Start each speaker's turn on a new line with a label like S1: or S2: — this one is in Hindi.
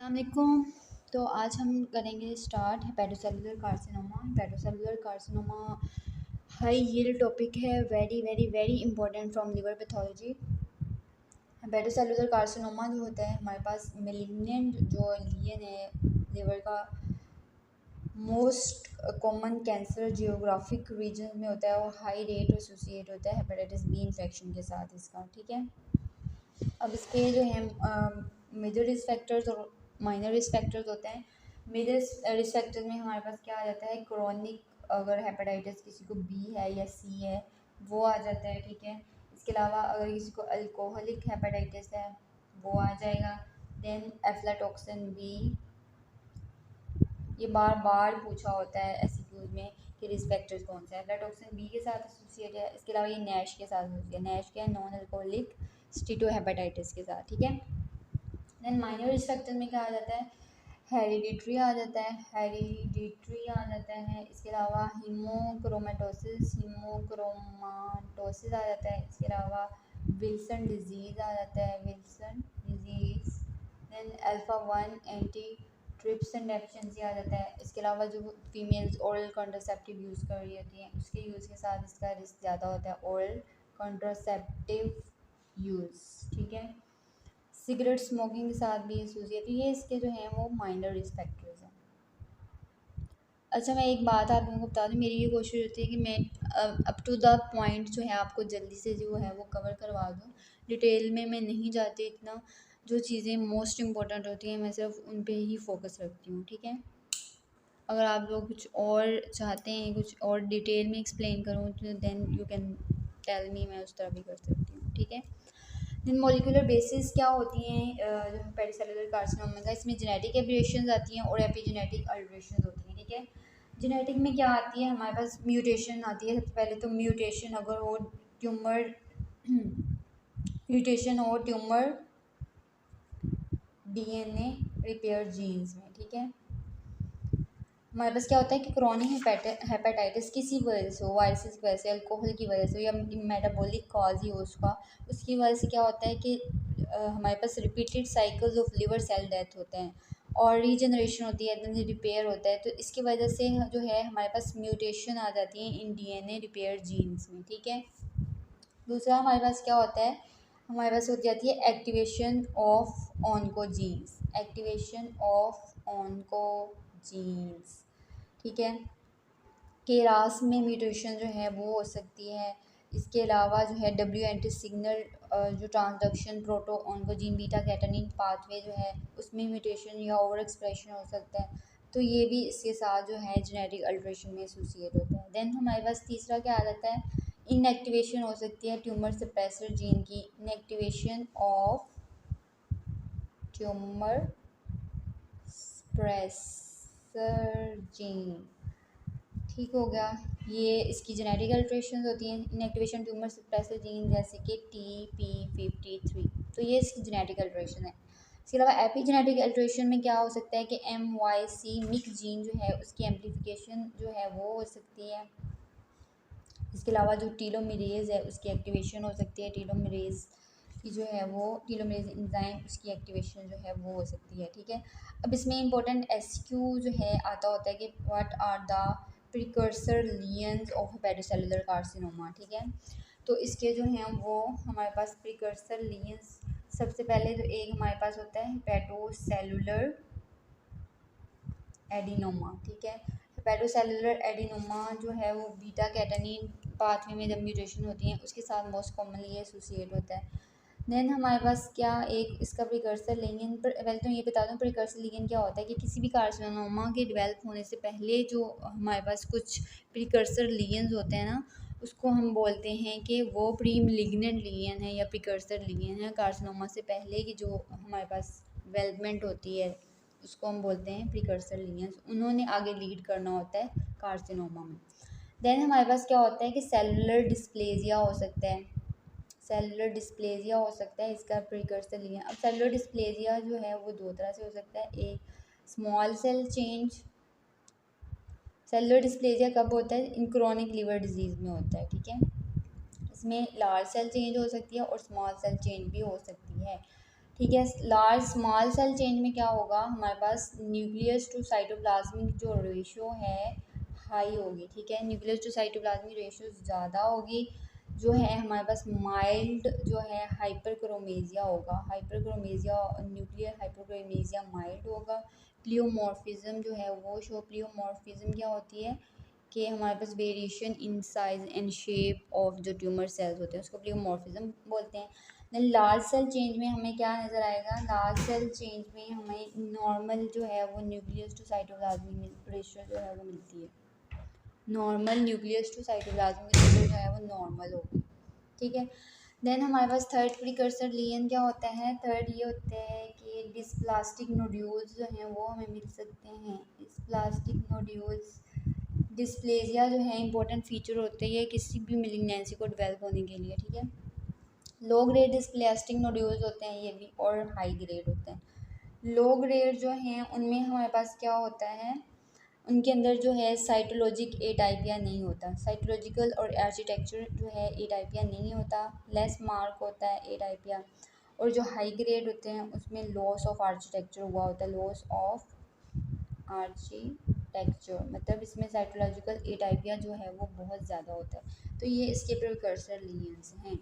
S1: अस्सलामुअलैकुम। तो आज हम करेंगे start hepatocellular carcinoma. Hepatocellular carcinoma high yield topic है, very very very important from liver pathology. Hepatocellular carcinoma जो होता है हमारे पास मेलिग्नेंट जो लीजन है लिवर का, most common cancer geographic region में होता है और हाई रेट एसोसिएट होता है हेपेटाइटिस बी इन्फेक्शन के साथ इसका। ठीक है, अब इसके जो है मेजर रिस्क फैक्टर्स और माइनर रिस्क फैक्टर्स होते हैं। मेजर रिस्क फैक्टर्स में हमारे पास क्या आ जाता है, क्रोनिक अगर हेपेटाइटिस किसी को बी है या सी है वो आ जाता है। ठीक है, इसके अलावा अगर किसी को अल्कोहलिक हेपेटाइटिस है वो आ जाएगा। देन एफ्लाटॉक्सिन बी, ये बार बार पूछा होता है एसक्यूज में कि रिस्क फैक्टर्स कौन सा है। एफ्लाटॉक्सिन बी के साथ एसोसिएट है। इसके अलावा ये नैश के साथ एसोसिएट है। नैश क्या है, नॉन अल्कोहलिक स्टीटोहेपेटाइटिस के साथ। ठीक है, देन माइनर रिस्क फैक्टर में क्या आ जाता है, हेरिडिटरी आ जाता है, हेरिडिटरी आ जाता है। इसके अलावा हीमोक्रोमेटोसिस आ जाता है। इसके अलावा विल्सन डिजीज़ आ जाता है, Wilson disease. Then alpha 1 anti trypsin deficiency आ जाता है। इसके अलावा जो फीमेल्स ओरल कॉन्ट्रासेप्टिव यूज़ कर रही होती हैं उसके यूज़ के साथ इसका रिस्क ज़्यादा होता है, ओरल कॉन्ट्रासेप्टिव यूज़। ठीक है, सिगरेट स्मोकिंग के साथ भी एसोसिएट, ये इसके जो हैं वो माइनर रिस्क फैक्टर्स हैं। अच्छा, मैं एक बात आप लोगों को बता दूँ, मेरी ये कोशिश होती है कि मैं अप टू द पॉइंट जो है आपको जल्दी से जो है वो कवर करवा दूँ। डिटेल में मैं नहीं जाती इतना, जो चीज़ें मोस्ट इम्पोर्टेंट होती हैं मैं सिर्फ उन पे ही फोकस रखती हूँ। ठीक है, अगर आप लोग कुछ और चाहते हैं, कुछ और डिटेल में एक्सप्लेन करूँ तो then you can tell me, मैं उस तरह भी कर सकती हूँ। ठीक है, देन मॉलिक्यूलर बेसिस क्या होती हैं जो हेपेटोसेलुलर कार्सिनोमा का, इसमें जेनेटिक एब्रिएशंस आती हैं और एपिजेनेटिक अल्ट्रेशंस होती हैं। ठीक है, जेनेटिक में क्या आती है, हमारे पास म्यूटेशन आती है। सबसे पहले तो म्यूटेशन अगर हो ट्यूमर म्यूटेशन हो ट्यूमर डीएनए रिपेयर जीन्स में। ठीक है, हमारे पास क्या होता है कि क्रॉनिक हेपेटाइटिस किसी वजह से हो, वायरसेस की वजह से, अल्कोहल की वजह से या मेटाबॉलिक कॉज ही हो उसकी वजह से क्या होता है कि हमारे पास repeated cycles of liver cell death होते हैं और रीजनरेशन होती है, एकदम से रिपेयर होता है। तो इसकी वजह से जो है हमारे पास म्यूटेशन आ जाती है इन डीएनए रिपेयर जीन्स में। ठीक है, दूसरा हमारे पास क्या होता है, हमारे पास होती जाती है activation of oncogenes, activation of oncogenes. ठीक है, केरास में म्यूटेशन जो है वो हो सकती है। इसके अलावा जो है WNT सिग्नल जो transduction proto oncogene beta catenin pathway जो है उसमें म्यूटेशन या ओवर एक्सप्रेशन हो सकता है। तो ये भी इसके साथ जो है जेनेटिक अल्ट्रेशन में एसोसिएट होता है। देन हमारे पास तीसरा क्या आ जाता है, इनएक्टिवेशन हो सकती है ट्यूमर सप्रेसर जीन की, inactivation of tumour suppressor gene. ठीक हो गया, ये इसकी जेनेटिक अल्ट्रेशन होती हैं, इनएक्टिवेशन ट्यूमर सप्रेसर जीन जैसे कि TP53। तो ये इसकी जेनेटिक अल्ट्रेशन है। इसके अलावा एपिजेनेटिक अल्ट्रेशन में क्या हो सकता है कि MYC मिक जीन जो है उसकी एम्प्लीफिकेशन जो है वो हो सकती है। इसके अलावा जो टीलोमेरेज है उसकी एक्टिवेशन हो सकती है, टीलोमेरेज की जो है वो टीलोमेरेज एंजाइम उसकी एक्टिवेशन जो है वो हो सकती है। ठीक है, अब इसमें इंपॉर्टेंट SQ जो है आता होता है कि what are the precursor lesions of hepatocellular carcinoma. ठीक है, तो इसके जो हैं वो हमारे पास प्रिकर्सर लीजन्स, सबसे पहले तो एक हमारे पास होता है हेपेटोसेलुलर एडिनोमा। ठीक है, हेपेटोसेलुलर एडिनोमा जो है वो बीटा कैटानिन पाथवे में जब म्यूटेशन होती है उसके साथ मोस्ट कॉमनली एसोसिएट होता है। देन हमारे पास क्या एक इसका प्रिकर्सर लिगेंड, पहले तो ये बता दूं प्रिकर्सर लिगेंड क्या होता है कि किसी भी कार्सिनोमा के डेवलप होने से पहले जो हमारे पास कुछ प्रिकर्सर लिगेंड्स होते हैं ना, उसको हम बोलते हैं कि वो प्री मेलिग्नेंट लिगेंड है या प्रिकर्सर लिगेंड है। कार्सिनोमा से पहले की जो हमारे पास डेवलपमेंट होती है उसको हम बोलते हैं प्रिकर्सर लिगेंड्स, उन्होंने आगे लीड करना होता है कार्सिनोमा में। देन हमारे पास क्या होता है कि सेलुलर डिस्प्लेजिया हो सकता है, सेलुलर डिस्प्लेजिया हो सकता है इसका प्रिकर्सर लिगेंड। अब सेलुलर डिस्प्लेजिया जो है वो दो तरह से हो सकता है, एक small cell change, cellular dysplasia कब होता है, इन क्रोनिक लिवर डिजीज़ में होता है। ठीक है, इसमें लार्ज सेल चेंज हो सकती है और स्मॉल सेल चेंज भी हो सकती है। ठीक है। लार्ज स्मॉल सेल चेंज में क्या होगा, हमारे पास न्यूक्लियस टू साइटोप्लाज्मिक जो रेशियो है हाई होगी। ठीक है, न्यूक्लियस टू साइटोप्लाज्मिक रेशियो ज़्यादा होगी। जो है हमारे पास माइल्ड जो है हाइपरक्रोमेजिया होगा, हाइपरक्रोमेजिया न्यूक्लियर हाइपरक्रोमेजिया माइल्ड होगा। प्लियोमॉर्फिज्म जो है वो शो, प्लियोमॉर्फिज्म क्या होती है कि हमारे पास variation in size and shape of जो ट्यूमर सेल्स होते हैं उसको प्लियोमॉर्फिज्म बोलते हैं। देन लार्ज सेल चेंज में हमें क्या नज़र आएगा, लार्ज सेल चेंज में हमें नॉर्मल जो है वो न्यूक्लियस टू साइटोप्लाज्मिक रेशियो जो है वो मिलती है। Normal nucleus to cytoplasmic ratio जो है वो नॉर्मल होगी। ठीक है। देन हमारे पास थर्ड प्रीकर्सर लीजन क्या होता है, थर्ड ये होता है कि डिस्प्लास्टिक नोड्यूल्स जो हैं वो हमें मिल सकते हैं। डिस्प्लास्टिक नोड्यूल्स, डिस्प्लेजिया जो है इंपॉर्टेंट फीचर होते हैं ये किसी भी मिलिग्नेंसी को डेवलप होने के लिए। ठीक है, लो ग्रेड डिस्प्लास्टिक नोड्यूल्स होते हैं ये भी, और हाई ग्रेड होते हैं। लो ग्रेड जो हैं उनमें हमारे पास क्या होता है, उनके अंदर जो है साइटोलॉजिक एटाइपिया नहीं होता, साइटोलॉजिकल और आर्किटेक्चर जो है एटाइपिया नहीं होता, लेस मार्क होता है एटाइपिया। और जो हाई ग्रेड होते हैं उसमें लॉस ऑफ आर्किटेक्चर हुआ होता है, लॉस ऑफ आर्किटेक्चर, मतलब इसमें साइटोलॉजिकल एटाइपिया जो है वो बहुत ज़्यादा होता है। तो ये इसके प्रिकर्सर लीनियंस हैं।